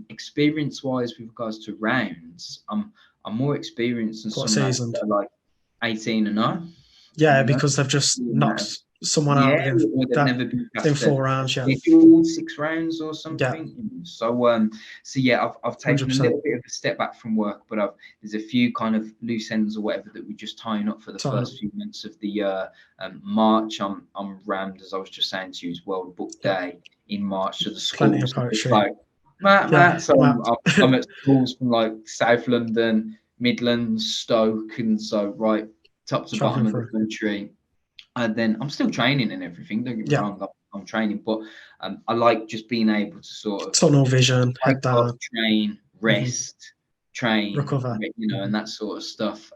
experience-wise, with regards to rounds, I'm more experienced than some that are like 18 and 0. Yeah, because they've just knocked someone out within they've never been past 4 rounds. Yeah, they do 6 rounds or something. Yeah. So yeah, I've taken 100%. A little bit of a step back from work, but there's a few kind of loose ends or whatever that we're just tying up for the first few months of the year. March, I'm rammed, as I was just saying to you, it's World Book Day in March. So the plenty of schools poetry. Like Matt. So I'm at schools from like South London, Midlands, Stoke, and so right top to bottom of the country. And then I'm still training and everything. Don't get me wrong, I'm training, but I like just being able to sort of tunnel vision, head down, train, rest, train, recover, and that sort of stuff.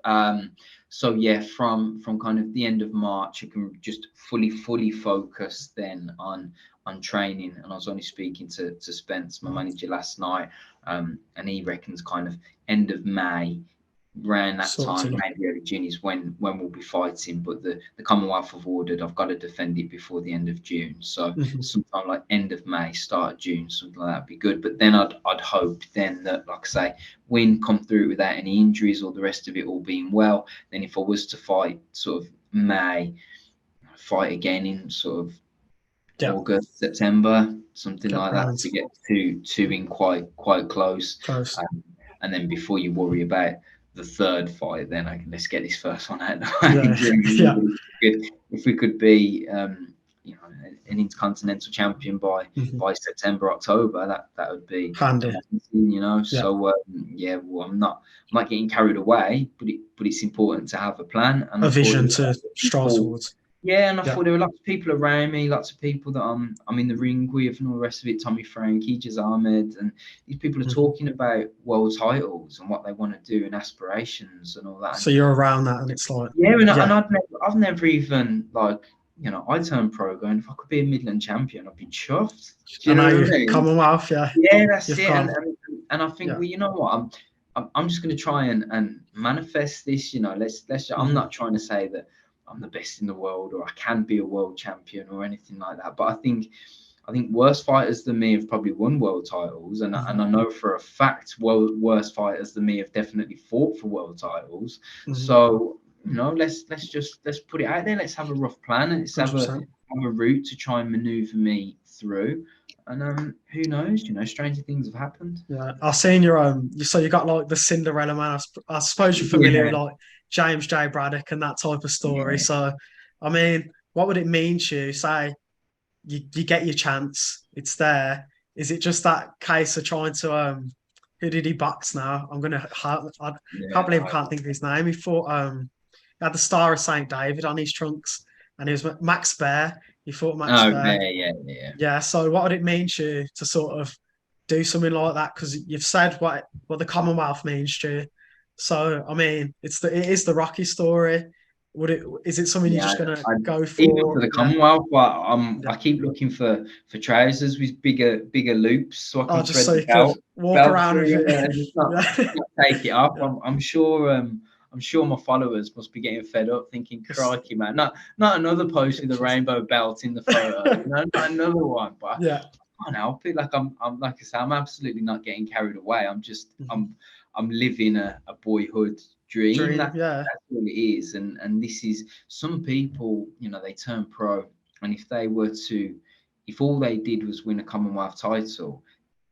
So yeah, from kind of the end of March, I can just fully focus then on training. And I was only speaking to Spence, my manager, last night, and he reckons kind of end of May. Around that time, maybe early June is when we'll be fighting. But the Commonwealth have ordered I've got to defend it before the end of June. So sometime like end of May, start of June, something like that would be good. But then I'd hope then that, like I say, win, come through without any injuries or the rest of it all being well. Then if I was to fight sort of May, fight again in sort of August, September, something like that, to get two in quite close. And then before you worry about the third fight, then let's get this first one out of the way. If we could be an intercontinental champion by September, October, that would be handy. So well, I'm not getting carried away, but it's important to have a plan and a vision to strive towards. Yeah, and I thought there were lots of people around me, lots of people that I'm in the ring with, and all the rest of it. Tommy Frankie, Jaz Ahmed, and these people are talking about world titles and what they want to do and aspirations and all that. So you're around that, and it's like and I've never even I turned pro going, if I could be a Midland champion, I'd be chuffed. I know you Commonwealth, yeah, that's it. And I think, well, you know what, I'm just going to try and manifest this. Let's. I'm not trying to say that I'm the best in the world or I can be a world champion or anything like that. But I think worse fighters than me have probably won world titles, and I know for a fact worse fighters than me have definitely fought for world titles. So let's put it out there. Let's have a rough plan and let's have a route to try and maneuver me through. And who knows? Stranger things have happened. Yeah, I've seen your so you got like the Cinderella man. I suppose you're familiar with like James J. Braddock and that type of story. So, I mean, what would it mean to you? Say you get your chance, it's there. Is it just that case of trying to who did he box now? I can't believe I can't think of his name. He fought he had the Star of St. David on his trunks, and he was Max Baer. He fought Max Baer. Yeah. So what would it mean to you to sort of do something like that? Because you've said what the Commonwealth means to you. So I mean, it is the Rocky story. Is it something you're just gonna go for? Even for the Commonwealth, but I keep looking for trousers with bigger loops so I can just so you can walk around with it and just not take it up. I'm sure my followers must be getting fed up, thinking, "Crikey, man! Not another post with a rainbow belt in the photo. Not another one." But I can't help it. Like I'm like I say, I'm absolutely not getting carried away. I'm just I'm living a boyhood dream. That's all it is. And this is, some people, they turn pro, and if all they did was win a Commonwealth title,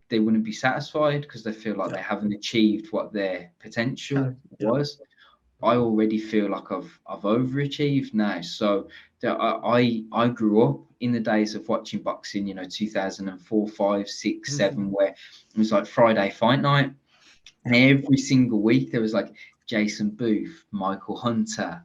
they wouldn't be satisfied because they feel like they haven't achieved what their potential was. I already feel like I've overachieved now. So I grew up in the days of watching boxing, 2004, 5, 6, 7, where it was like Friday fight night. And every single week there was like Jason Booth, Michael Hunter,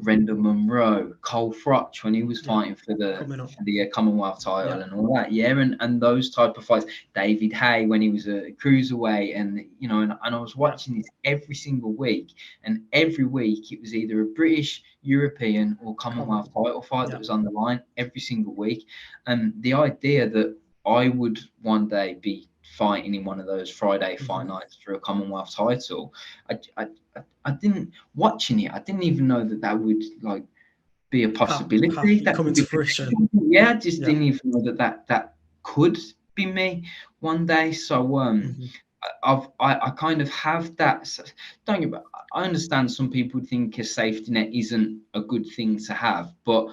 Rendell Munro, Cole Frotch when he was fighting for the Commonwealth title and all that. Yeah, and those type of fights. David Hay when he was a cruiserweight, and you know, and I was watching this every single week, and every week it was either a British, European, or Commonwealth title fight that was on the line every single week. And the idea that I would one day be fighting in one of those Friday fight nights for a Commonwealth title, I didn't, watching it, I didn't even know that would like be a possibility. That come into fruition. Yeah, I just didn't even know that could be me one day. So I kind of have that. Don't get me, I understand some people think a safety net isn't a good thing to have, but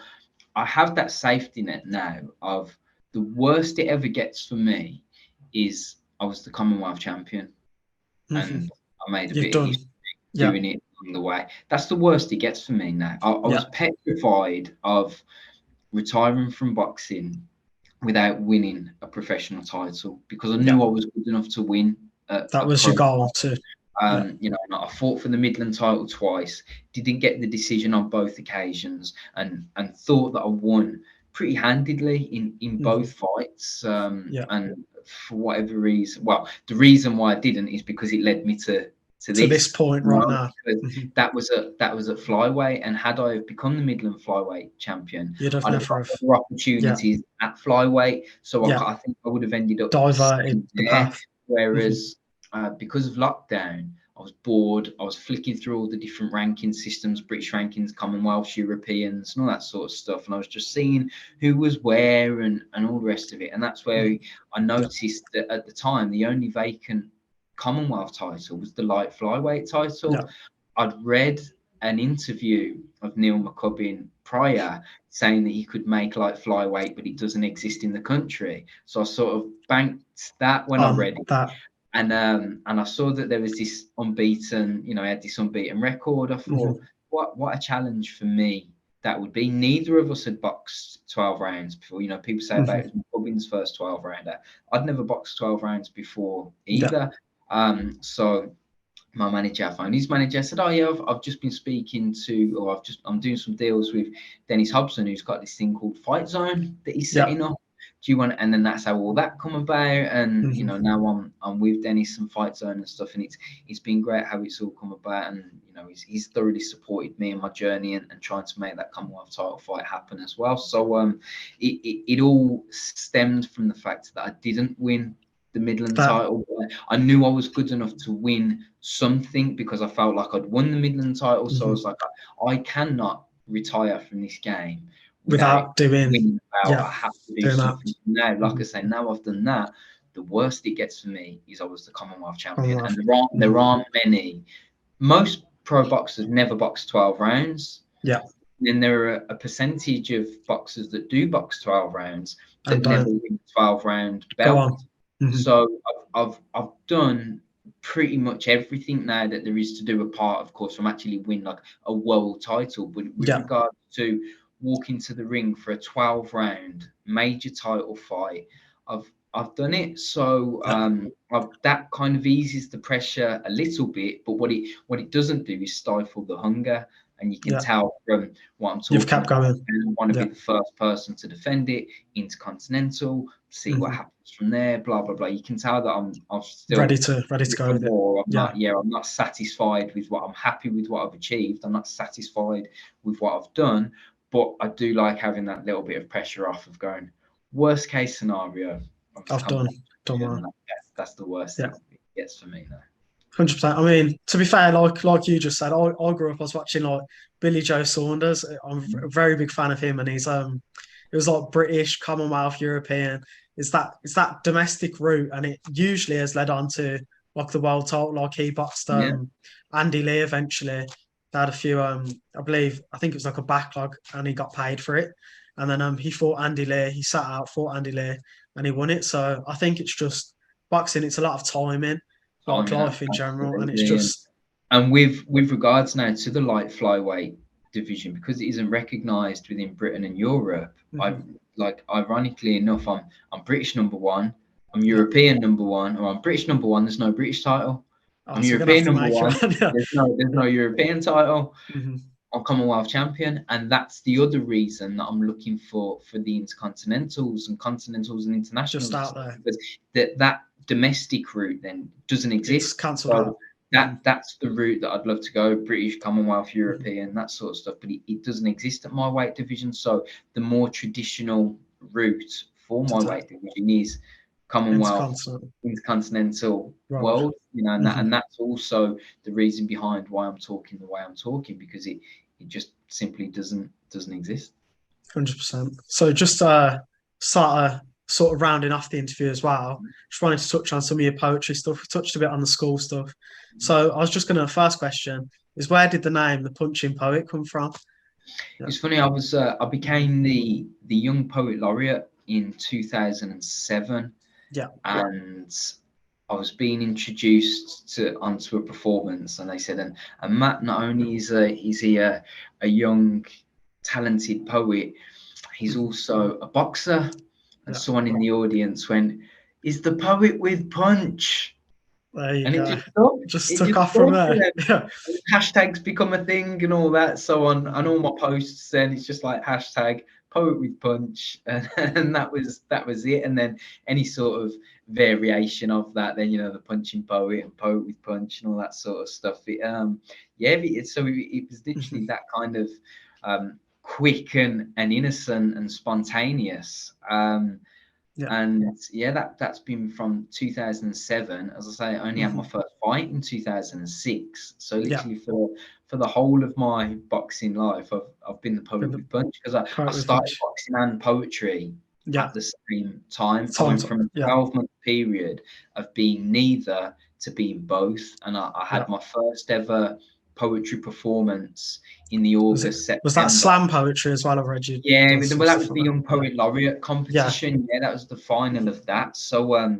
I have that safety net now of the worst it ever gets for me is I was the Commonwealth champion and I made a bit of history doing it along the way. That's the worst it gets for me now. I was petrified of retiring from boxing without winning a professional title because I knew I was good enough to win. That was your goal too. You know, I fought for the Midland title twice, didn't get the decision on both occasions, and thought that I won pretty handedly in both fights. And for whatever reason, well, the reason why I didn't is because it led me to this point right now. That was at flyweight, and had I become the Midland flyweight champion, I'd have other opportunities at flyweight. So I think I would have ended up diverted the path. Whereas because of lockdown, I was bored. I was flicking through all the different ranking systems, British rankings, Commonwealths, Europeans, and all that sort of stuff. And I was just seeing who was where and all the rest of it. And that's where I noticed that at the time, the only vacant Commonwealth title was the light flyweight title. I'd read an interview of Neil McCubbin prior saying that he could make light flyweight, but it doesn't exist in the country. So I sort of banked that when I read it. And I saw that there was this unbeaten, you know, I had this unbeaten record. I thought, what a challenge for me that would be. Neither of us had boxed 12 rounds before. You know, people say about it was McCubbin's first 12 rounder. I'd never boxed 12 rounds before either. So my manager, I phoned his manager, said, "Oh yeah, I've just been speaking to, or I'm doing some deals with Dennis Hobson, who's got this thing called Fight Zone that he's setting up. Do you want?" And then that's how all that come about. And you know, now I'm with Dennis and Fight Zone and stuff, and it's been great how it's all come about. And you know, he's thoroughly supported me in my journey and trying to make that Commonwealth title fight happen as well. So it all stemmed from the fact that I didn't win the Midland title. I knew I was good enough to win something because I felt like I'd won the Midland title. So I was like, I cannot retire from this game without doing I have to do something now. Like I say, now I've done that. The worst it gets for me is I was the Commonwealth champion, and there aren't many. Most pro boxers never box 12 rounds. Then there are a percentage of boxers that do box 12 rounds that never win a 12-round belt. So I've done pretty much everything now that there is to do, apart, of course, from actually win like a world title. But with regard to walking to the ring for a 12-round major title fight, I've done it. So that kind of eases the pressure a little bit. But what it doesn't do is stifle the hunger. And you can tell from what I'm talking You've kept going. I want to be the first person to defend it, Intercontinental, see what happens from there, blah, blah, blah. You can tell that I'm still ready to go with it. I'm not satisfied with what I'm happy with what I've achieved. I'm not satisfied with what I've done, but I do like having that little bit of pressure off of going, worst case scenario. I've done well. That's the worst thing it gets for me now. 100%. I mean, to be fair, like you just said, I grew up, I was watching like Billy Joe Saunders. I'm a very big fan of him, and he's it was like British, Commonwealth, European. It's that domestic route, and it usually has led on to like the world title. Like he boxed Andy Lee eventually. They had a few I think it was like a backlog, and he got paid for it. And then he fought Andy Lee. He sat out, fought Andy Lee, and he won it. So I think it's just boxing. It's a lot of timing. Like life in general, and it's just. And with regards now to the light flyweight division, because it isn't recognised within Britain and Europe, ironically enough, I'm British number one, I'm European number one, or I'm British number one. There's no British title. Oh, I'm so we're gonna have European to number make one. it. Yeah. There's no European title. Mhm. I'm Commonwealth champion, and that's the other reason that I'm looking for the intercontinentals and continentals and Just internationals, out there. because that domestic route then doesn't It's exist. cancelled out. That's the route that I'd love to go: British, Commonwealth, European, that sort of stuff. But it doesn't exist at my weight division. So the more traditional route for my weight division is Commonwealth, intercontinental, Right. world. And that's also the reason behind why I'm talking the way I'm talking, because it just simply doesn't exist. 100%. So just start sort of rounding off the interview as well. Just wanted to touch on some of your poetry stuff. We touched a bit on the school stuff. So I was just going to, first question is, where did the name, the Punching Poet, come from? Yeah. It's funny, I became the Young Poet Laureate in 2007. Yeah. And I was being introduced onto a performance, and they said, and Matt, not only is he a young, talented poet, he's also a boxer. And someone in the audience went, "Is the poet with punch?" There you and go. it Just took off from there. Yeah. Hashtags become a thing and all that. So on all my posts, then it's just like hashtag poet with punch, and that was it. And then any sort of variation of that, then the punching poet and poet with punch and all that sort of stuff. So it was literally that kind of quick and innocent and spontaneous. And that's been from 2007. As I say, I only had my first fight in 2006. So literally for the whole of my boxing life, I've been the poet with punch, because I started boxing and poetry at the same time. I went from a 12-month period of being neither to being both, and I had my first ever poetry performance in the September. Was that slam poetry as well? I've read you. Yeah, well, that was the Young Poet Laureate competition. Yeah, that was the final of that. So, I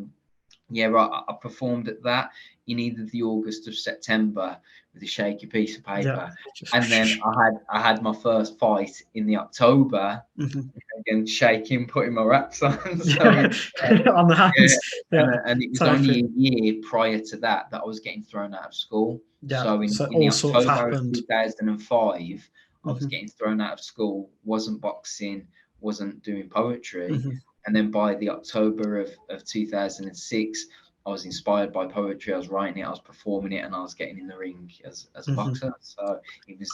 performed at that in either the August or September with a shaky piece of paper, and then I had my first fight in the October. Again, shaking, putting my wraps on. So, on the hands. And it was only a year prior to that I was getting thrown out of school. So in the October of 2005, I was getting thrown out of school, wasn't boxing, wasn't doing poetry. And then by the October of 2006, I was inspired by poetry. I was writing it, I was performing it, and I was getting in the ring as a boxer. So it was,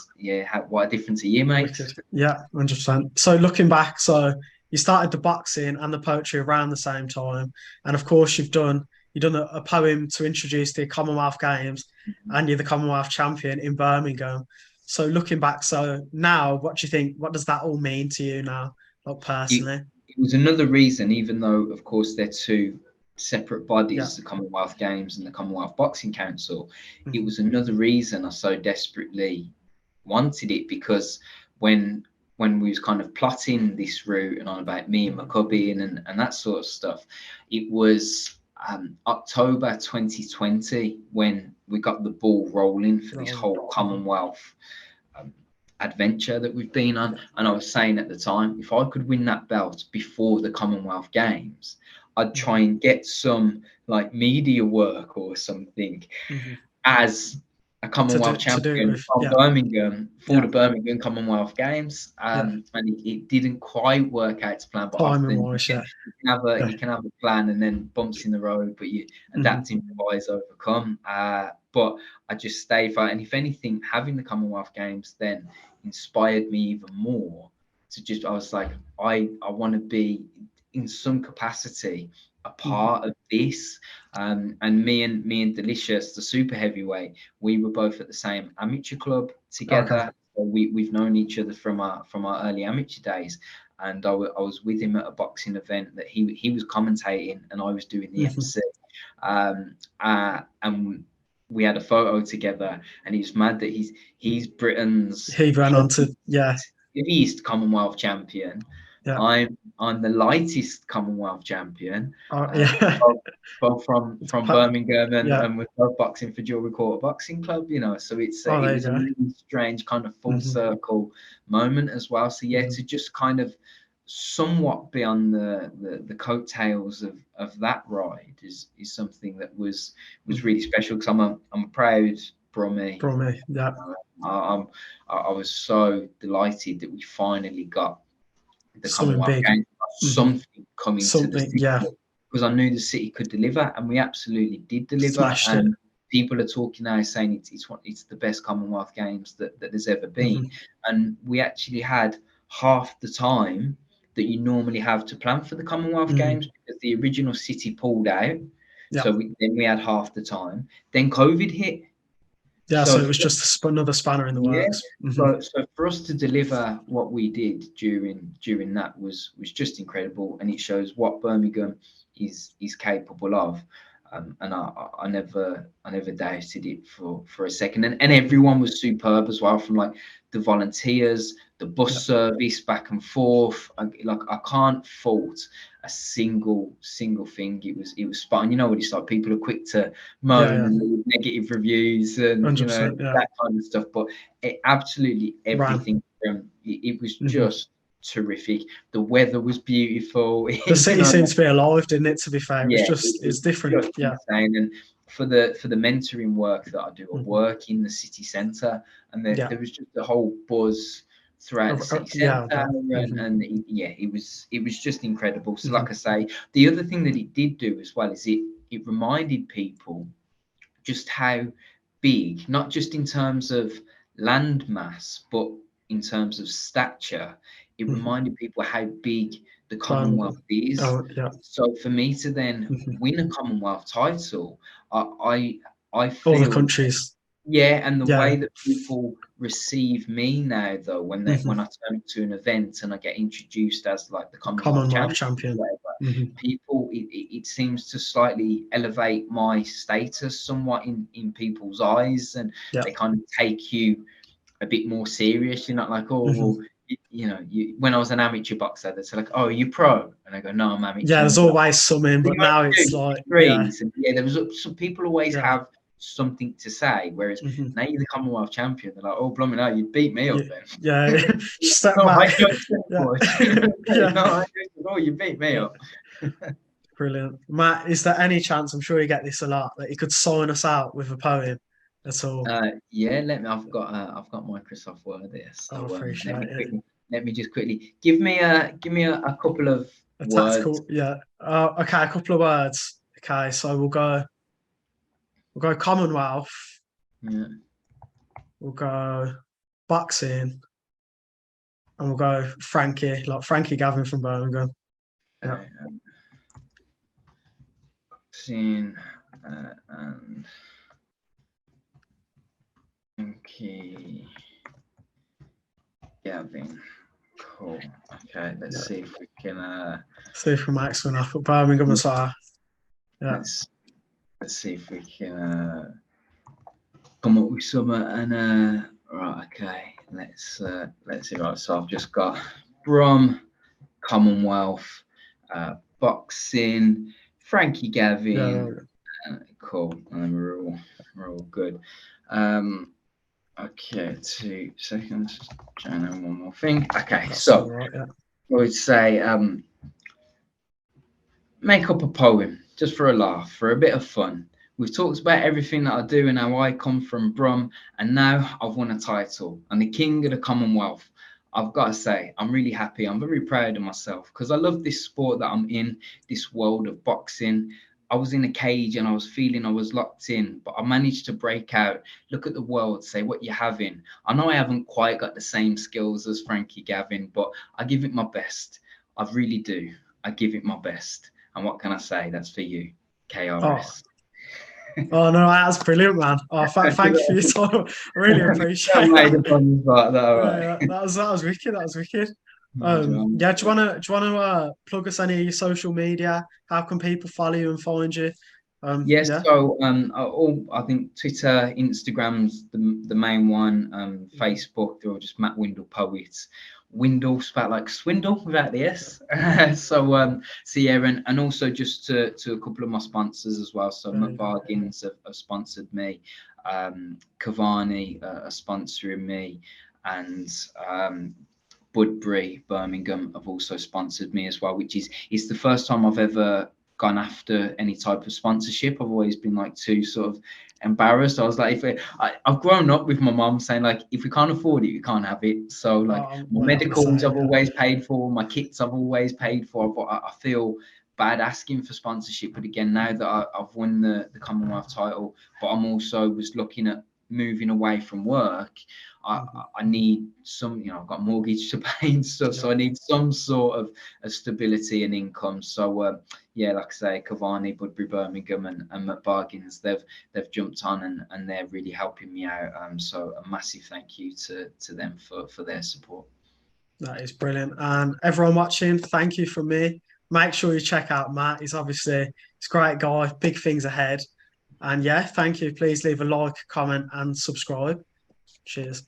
what a difference a year makes. Yeah, 100%. So looking back, so you started the boxing and the poetry around the same time. And of course, you've done a poem to introduce the Commonwealth Games, and you're the Commonwealth champion in Birmingham. So looking back, so now, what do you think? What does that all mean to you now, like personally? It was another reason, even though, of course, they're two separate bodies, the Commonwealth Games and the Commonwealth Boxing Council. It was another reason I so desperately wanted it, because when we was kind of plotting this route and on about me and my cubby and that sort of stuff, it was October 2020 when we got the ball rolling for this whole Commonwealth adventure that we've been on. And I was saying at the time, if I could win that belt before the Commonwealth Games, I'd try and get some like media work or something as a Commonwealth champion from Birmingham for the Birmingham Commonwealth Games. And it didn't quite work out to plan, but often you can have a plan and then bumps in the road, but you adapt, improvise, overcome. But I just stayed for it. And if anything, having the Commonwealth Games then inspired me even more to I was like, I want to be in some capacity a part of this. And me and Delicious, the super heavyweight, we were both at the same amateur club together. So we've known each other from our early amateur days. And I was with him at a boxing event that he was commentating and I was doing the MC. And we had a photo together, and he's mad that he's Britain's heaviest Commonwealth champion. I'm the lightest Commonwealth champion. Both from Birmingham, and we're both boxing for Jewelry Quarter Boxing Club. So it was a really strange kind of full circle moment as well. So to just kind of somewhat be on the coattails of that ride is something that was really special, because I'm a proud Brummie. Brummie, yeah. I was so delighted that we finally got the Something Commonwealth big. Games, something coming to the city, yeah. because I knew the city could deliver, and we absolutely did deliver. Smashed and it. People are talking now saying it's the best Commonwealth Games that there's ever been, and we actually had half the time that you normally have to plan for the Commonwealth Games, because the original city pulled out. Yeah. So then we had half the time. Then COVID hit. Yeah, so it was just another spanner in the works. So for us to deliver what we did during that was just incredible, and it shows what Birmingham is capable of. And I never doubted it for a second. And everyone was superb as well, from like the volunteers, the bus service back and forth. I can't fault a single thing. It was spot on. You know what it's like. People are quick to moan and leave negative reviews and that kind of stuff. But absolutely everything from it was just terrific. The weather was beautiful. The city seems to be alive, didn't it? To be fair, it's different. Insane. And for the mentoring work that I do, I work in the city centre, and there was just a whole buzz throughout the city centre, and it was just incredible. So like I say, the other thing that it did do as well is it reminded people just how big, not just in terms of land mass, but in terms of stature, it reminded people how big the Commonwealth is. So for me to then win a Commonwealth title, I feel all the countries. And the way that people receive me now, though, when I turn up to an event and I get introduced as like the Commonwealth champion, people, it seems to slightly elevate my status somewhat in people's eyes, and they kind of take you a bit more serious. You're not like, oh, well, when I was an amateur boxer, they'd say like, oh, are you pro? And I go, no, I'm amateur. Yeah, there's always something, but now it's like, and there was some people always have something to say, whereas now you're the Commonwealth champion, they're like, oh, blimey, no, you beat me up then. Step back. Oh, you beat me up. Brilliant. Matt, is there any chance, I'm sure you get this a lot, that you could sign us out with a poem at all? I've got Microsoft Word here, so appreciate it. Let me just quickly give me a couple of words. Tactical, okay, a couple of words. Okay, so we'll go Commonwealth. Yeah. We'll go boxing, and we'll go Frankie, like Frankie Gavin from Birmingham. Okay, boxing and Frankie Gavin. Cool. Okay, let's see if we can see if we max one up at Birmingham as well. Let's see if we can come up with some and right. Okay, let's see. Right, so I've just got Commonwealth, boxing, Frankie Gavin. Cool, and then we're all good. Okay, 2 seconds. Trying to one more thing. Okay, so I would say make up a poem just for a laugh, for a bit of fun. We've talked about everything that I do and how I come from Brum, and now I've won a title. I'm the king of the Commonwealth. I've got to say, I'm really happy. I'm very proud of myself because I love this sport that I'm in, this world of boxing. I was in a cage and I was feeling I was locked in, but I managed to break out, look at the world, say what you're having. I know I haven't quite got the same skills as Frankie Gavin, but I give it my best. I really do. I give it my best. And what can I say? That's for you, KRS. Oh no, that's brilliant, man. Oh, thank you for your time. I really appreciate it. That was wicked. That was wicked. Do you wanna plug us any of your social media? How can people follow you and find you? So I think Twitter, Instagram's the main one. Facebook, they're all just Matt Windle Poets. Windle spelled like swindle without the S. And also just to a couple of my sponsors as well. So McBargains have sponsored me, Cavani are sponsoring me, and Budbury, Birmingham have also sponsored me as well, which is the first time I've ever gone after any type of sponsorship. I've always been like too sort of embarrassed. I was like, I've grown up with my mom saying like, if we can't afford it, we can't have it. So like my medicals I've always paid for, my kits I've always paid for. But I feel bad asking for sponsorship. But again, now that I've won the Commonwealth title, but I'm also was looking at moving away from work. I need some, I've got a mortgage to pay and stuff, so I need some sort of a stability and income. So yeah, like I say, Cavani, Budbury, Birmingham, and McBargains, they've jumped on and they're really helping me out. So a massive thank you to them for their support. That is brilliant. And everyone watching, thank you from me. Make sure you check out Matt. He's a great guy, big things ahead. And yeah, thank you. Please leave a like, comment, and subscribe. Cheers.